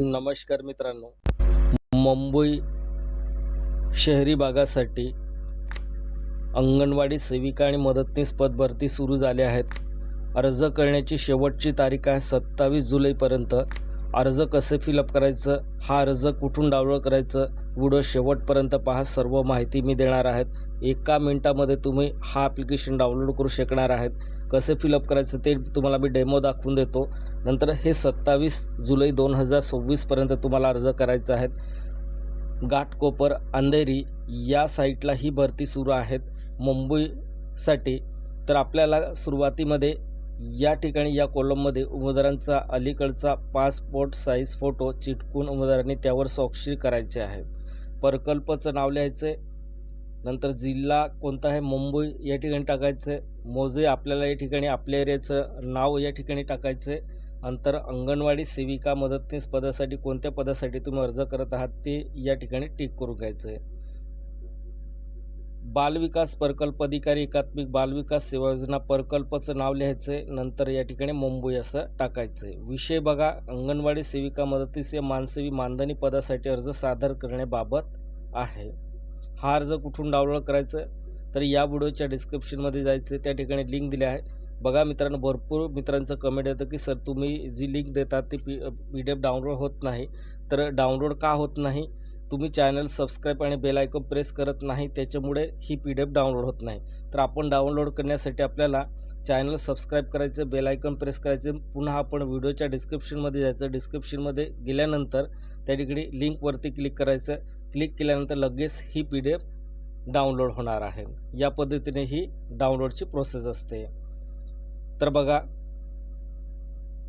नमस्कार मित्रांनो. मुंबई शहरी भागासाठी अंगणवाडी सेविका आणि मदतनीस पद भरती सुरू झाले आहेत. अर्ज करण्याची शेवटची तारीख आहे 27 जुलैपर्यंत. अर्ज कसे फिलअप करायचं, हा अर्ज कुठून डाउनलोड करायचं, व्हिडिओ शेवटपर्यंत पहा. सर्व माहिती मी देणार आहेत. 1 मिनिटामध्ये तुम्ही हा ॲप्लिकेशन डाउनलोड करू शकणार आहेत. कसे फिलअप करायचं ते तुम्हाला मी डेमो दाखवून देतो. नंतर हे 27 जुलै 2026पर्यंत तुम्हाला अर्ज करायचा आहे. घाटकोपर अंधेरी या साईटला ही भरती सुरू आहेत मुंबईसाठी. तर आपल्याला सुरुवातीमध्ये या ठिकाणी या कॉलममध्ये उमेदवारांचा अलीकडचा पासपोर्ट साईज फोटो चिटकून उमेदवारांनी त्यावर स्वाक्षरी करायचे आहे. प्रकल्पाचं नाव लिहायचं. नंतर जिल्हा कोणता आहे, मुंबई या ठिकाणी टाकायचं आहे. मोजे आपल्याला या ठिकाणी आपल्या एरियाचं नाव या ठिकाणी टाकायचं आहे. नंतर अंगणवाडी सेविका मदतनीस पदासाठी कोणत्या पदासाठी तुम्ही अर्ज करत आहात ते या ठिकाणी टिक करून घ्यायचं आहे. बालविकास प्रकल्प अधिकारी एकात्मिक बालविकास सेवा योजना प्रकल्पाचं नाव लिहायचं आहे. नंतर या ठिकाणी मुंबई असं टाकायचं आहे. विषय बघा, अंगणवाडी सेविका मदतनीस या मानसेवी मानधनी पदासाठी अर्ज सादर करण्याबाबत आहे. हा अर्ज कुठून डाउनलोड करायचं, तर या व्हिडिओच्या डिस्क्रिप्शनमध्ये जायचं. त्या ठिकाणी लिंक दिली आहे. बघा मित्रांनो, भरपूर मित्रांचं कमेंट येतं की सर तुम्ही जी लिंक देतात ती PDF डाउनलोड होत नाही. तर डाउनलोड का होत नाही, तुम्ही चॅनल सबस्क्राईब आणि बेल आयकॉन प्रेस करत नाही, त्याच्यामुळे ही PDF डाउनलोड होत नाही. तर आपण डाउनलोड करण्यासाठी आपल्याला चॅनल सबस्क्राईब करायचं, बेल आयकॉन प्रेस करायचं. पुन्हा आपण व्हिडिओच्या डिस्क्रिप्शनमध्ये जायचं. डिस्क्रिप्शनमध्ये गेल्यानंतर त्या ठिकाणी लिंकवरती क्लिक करायचं. क्लिक केल्यानंतर लगेच ही PDF डाउनलोड होणार आहे. या पद्धतीने ही डाउनलोडची प्रोसेस असते. तर बघा,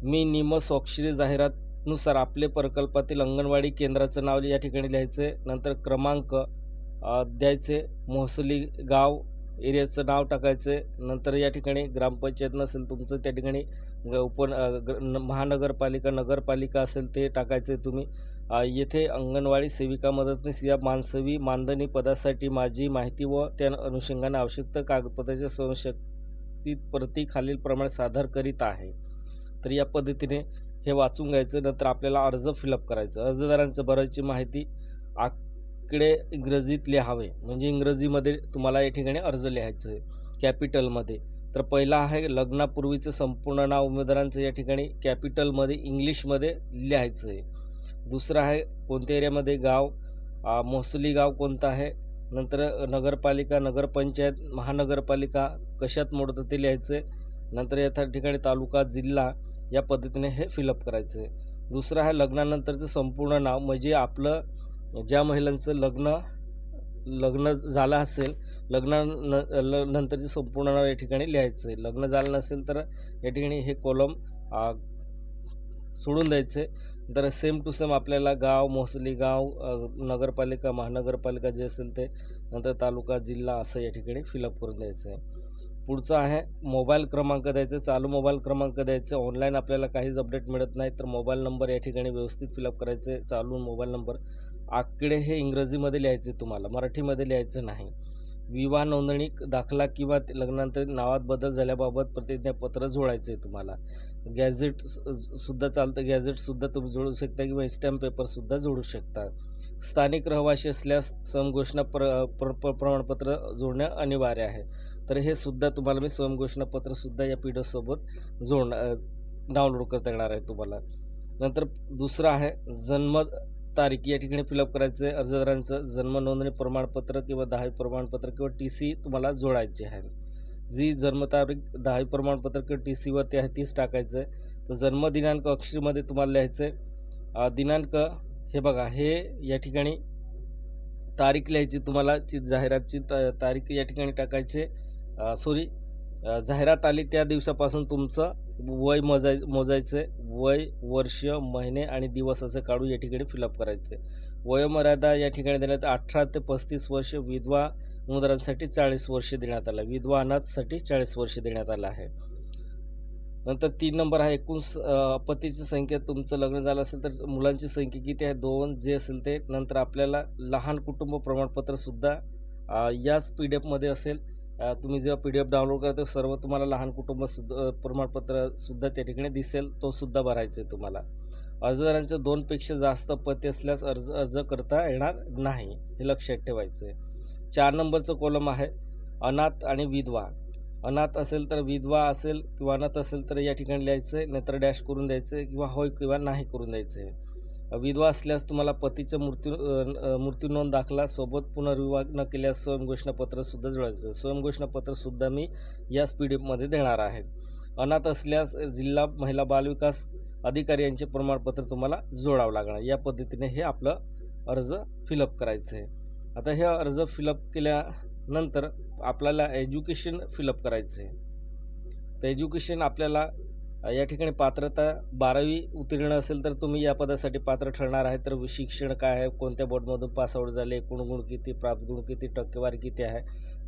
मी निमस्वाक्षरी जाहिरातनुसार आपले प्रकल्पातील अंगणवाडी केंद्राचं नाव या ठिकाणी लिहायचं आहे. नंतर क्रमांक द्यायचे, मोसली गाव एरियाचं नाव टाकायचं आहे. नंतर या ठिकाणी ग्रामपंचायत नसेल तुमचं त्या ठिकाणी महानगरपालिका नगरपालिका असेल ते टाकायचं आहे तुम्ही. येथे अंगणवाडी सेविका मदतनीस या मानसेवी मानधनी पदासाठी माझी माहिती व त्या अनुषंगाने आवश्यक कागदपत्राच्या स्वयंशक्ती प्रती खालीलप्रमाणे सादर करीत आहे. तर या पद्धतीने हे वाचून घ्यायचं. नंतर आपल्याला अर्ज फिलअप करायचं. अर्जदारांचं भरायची माहिती आकडे इंग्रजीत लिहावे, म्हणजे इंग्रजीमध्ये तुम्हाला या ठिकाणी अर्ज लिहायचं आहे कॅपिटलमध्ये. तर पहिला आहे लग्नापूर्वीचं संपूर्ण नाव उमेदवारांचं या ठिकाणी कॅपिटलमध्ये इंग्लिशमध्ये लिहायचं आहे. दुसरं आहे कोणत्या एरियामध्ये गाव, मोसली गाव कोणतं आहे. नंतर नगरपालिका नगरपंचायत महानगरपालिका कशात मोडतं ते लिहायचं आहे. नंतर या ठिकाणी तालुका जिल्हा या पद्धतीने हे फिलअप करायचं आहे. दुसरं आहे लग्नानंतरचं संपूर्ण नाव, म्हणजे आपलं ज्या महिलांचं लग्न झालं असेल नंतरचे संपूर्ण नाव या ठिकाणी लिहायचं आहे. लग्न झालं नसेल तर या ठिकाणी हे कॉलम सोडून द्यायचे. तर सेम टू सेम आपल्याला गाव मोसली गाव नगरपालिका महानगरपालिका जे असेल ते, नंतर तालुका जिल्हा असं या ठिकाणी फिलअप करून द्यायचं आहे. पुढचं आहे मोबाईल क्रमांक द्यायचं. चालू मोबाईल क्रमांक द्यायचं. ऑनलाईन आपल्याला काहीच अपडेट मिळत नाही, तर मोबाईल नंबर या ठिकाणी व्यवस्थित फिलअप करायचे. चालू मोबाईल नंबर. आकडे हे इंग्रजीमध्ये लिहायचे तुम्हाला, मराठीमध्ये लिहायचं नाही. विवाह नोंदणी दाखला किंवा लग्नानंतर नावात बदल झाल्याबाबत प्रतिज्ञापत्र जोडायचं आहे तुम्हाला. गॅझेटसुद्धा चालतं, गॅझेटसुद्धा तुम्ही जोडू शकता किंवा स्टॅम्प पेपरसुद्धा जोडू शकता. स्थानिक रहिवासी असल्यास समघोषणा प्रमाणपत्र जोडणे अनिवार्य आहे. तर हे सुद्धा तुम्हाला मी स्वयंघोषणापत्रसुद्धा या PDF सोबत डाउनलोड करता येणार आहे तुम्हाला. नंतर दुसरं आहे जन्म तारीख या ठिकाणी फिलअप करायचं आहे. अर्जदारांचं जन्म नोंदणी प्रमाणपत्र किंवा 10वी प्रमाणपत्र किंवा TC तुम्हाला जोडायचे आहे. जी जन्मतारीख 10वी प्रमाणपत्र किंवा TCवरती आहे तीच टाकायचं आहे. तर जन्मदिनांक अक्षरीमध्ये तुम्हाला लिहायचं आहे. दिनांक हे बघा, हे या ठिकाणी तारीख लिहायची तुम्हाला. जाहिरातची तारीख या ठिकाणी टाकायची. जाहिरात आली त्या दिवसापासून तुमचं वय मोजायचं आहे. वय वर्ष महिने आणि दिवस असं काढून या ठिकाणी फिलअप करायचं आहे. वयोमर्यादा या ठिकाणी देण्यात 18 ते 35 वर्ष. विधवा उमेदवारांसाठी 40 वर्ष देण्यात आलं. विधवा अनाथसाठी 40 वर्ष देण्यात आलं आहे. नंतर 3 नंबर आहे एकूण पतीची संख्या. तुमचं लग्न झालं असेल तर मुलांची संख्या किती आहे, 2 जे असेल ते. नंतर आपल्याला लहान कुटुंब प्रमाणपत्रसुद्धा याच PDF असेल. तुम्ही जेव्हा PDF डाउनलोड करता सर्व तुम्हाला लहान कुटुंब प्रमाणपत्रसुद्धा त्या ठिकाणी दिसेल, तो सुद्धा भरायचं आहे तुम्हाला. अर्जदारांचे 2 पेक्षा जास्त पती असल्यास अर्ज करता येणार नाही, हे लक्षात ठेवायचं आहे. 4 नंबरचं कॉलम आहे अनाथ आणि विधवा. अनाथ असेल तर विधवा असेल किंवा अनाथ असेल तर या ठिकाणी लिहायचं आहे, नाहीतर डॅश करून द्यायचं आहे किंवा होय किंवा नाही करून द्यायचं आहे. विधवा असल्यास तुम्हाला पतीचा मृत्यू नोंद दाखला सोबत पुनर्विवाह न केल्यास स्वयंघोषणापत्रसुद्धा जोडायचं. स्वयंघोषणापत्रसुद्धा मी याच PDF देणार आहे. अनाथ असल्यास जिल्हा महिला बालविकास अधिकारी यांचे प्रमाणपत्र तुम्हाला जोडावं लागणार. या पद्धतीने हे आपलं अर्ज फिलअप करायचं आहे. आता हे अर्ज फिलअप केल्यानंतर आपल्याला एज्युकेशन फिलअप करायचं आहे. तर एज्युकेशन आपल्याला या ठिकाणी पात्रता 12वी उत्तीर्ण असेल तर तुम्ही या पदासाठी पात्र ठरणार आहे. तर शिक्षण काय आहे, कोणत्या बोर्डमधून पासआउट झाले, एकूण गुण किती, प्राप्त गुण किती, टक्केवारी किती आहे.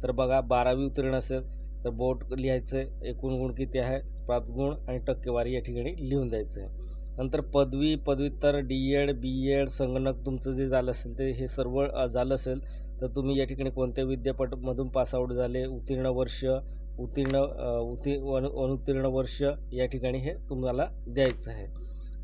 तर बघा 12वी उत्तीर्ण असेल तर बोर्ड लिहायचं आहे, एकूण गुण किती आहे, प्राप्त गुण आणि टक्केवारी या ठिकाणी लिहून द्यायचं आहे. नंतर पदवी, पदव्युत्तर, DED, BEd, संगणक तुमचं जे झालं असेल ते हे सर्व झालं असेल तर तुम्ही या ठिकाणी कोणत्या विद्यापीठामधून पासआउट झाले, उत्तीर्ण वर्ष, अनुत्तीर्ण वर्ष या ठिकाणी हे तुम्हाला द्यायचं आहे.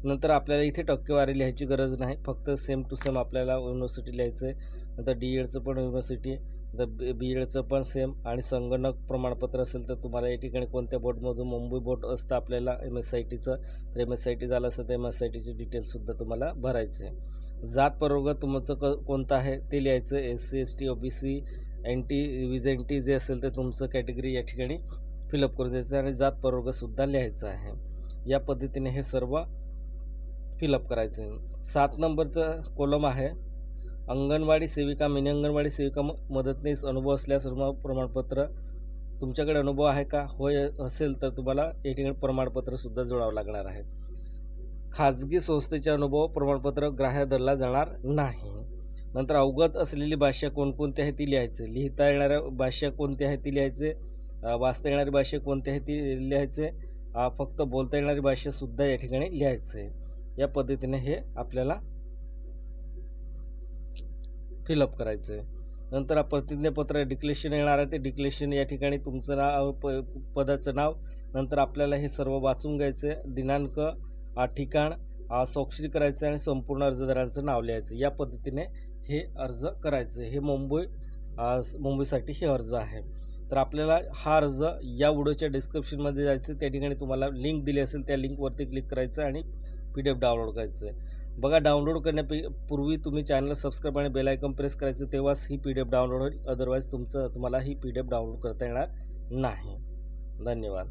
नंतर आपल्याला इथे टक्केवारी लिहायची गरज नाही, फक्त सेम टू सेम आपल्याला युनिव्हर्सिटी लिहायचं आहे. नंतर DEdचं पण युनिव्हर्सिटी, तर BEdचं पण सेम आणि संगणक प्रमाणपत्र असेल तर तुम्हाला या ठिकाणी कोणत्या बोर्डमधून, मुंबई बोर्ड असतं आपल्याला MSITचं, तर MSIT झालं असेल तर MSITचे डिटेल्ससुद्धा तुम्हाला भरायचे आहे. जात प्रवर्ग तुमचं कोणतं आहे ते लिहायचं. SC ST OBC NT WIZ-NT जे असेल ते तुमचं कॅटेगरी या ठिकाणी फिलअप करून द्यायचं आणि जात प्रवर्गसुद्धा लिहायचं आहे. या पद्धतीने हे सर्व फिलअप करायचं आहे. 7 नंबरचं कॉलम आहे अंगणवाडी सेविका, मिनी अंगणवाडी सेविका मदतनीस अनुभव असल्यास प्रमाणपत्र. तुमच्याकडे अनुभव आहे का? होय असेल तर तुम्हाला या ठिकाणी प्रमाणपत्रसुद्धा जोडावं लागणार आहे. खाजगी संस्थेचे अनुभव प्रमाणपत्र ग्राह्य धरला जाणार नाही. नंतर अवगत असलेली भाषा कोणकोणती आहे ती लिहायचे. लिहिता येणाऱ्या भाषा कोणत्या आहे ती लिहायचे. वाचता येणारी भाषा कोणती आहे ती लिहायचे. फक्त बोलता येणारी भाषासुद्धा या ठिकाणी लिहायचं आहे. या पद्धतीने हे आपल्याला फिलअप करायचं आहे. नंतर प्रतिज्ञापत्र डिक्लेरेशन येणार आहे, ते डिक्लेरेशन या ठिकाणी तुमचं नाव, पदाचं नाव, नंतर आपल्याला हे सर्व वाचून घ्यायचं आहे. दिनांक, ठिकाण, स्वाक्षरी करायचं आणि संपूर्ण अर्जदारांचं नाव लिहायचं. या पद्धतीने हे अर्ज करायचं. हे मुंबईसाठी हे अर्ज आहे. तर आपल्याला हा अर्ज या व्हिडिओच्या डिस्क्रिप्शनमध्ये जायचं, त्या ठिकाणी तुम्हाला लिंक दिली असेल, त्या लिंकवरती क्लिक करायचं आणि PDF डाउनलोड करायचं आहे. बघा, डाउनलोड करण्यापूर्वी तुम्ही चॅनलला सबस्क्राईब आणि बेल आयकॉन प्रेस करायचं, तेव्हाच ही PDF डाउनलोड होईल. अदरवाईज तुम्हाला ही PDF डाउनलोड करता येणार नाही. धन्यवाद.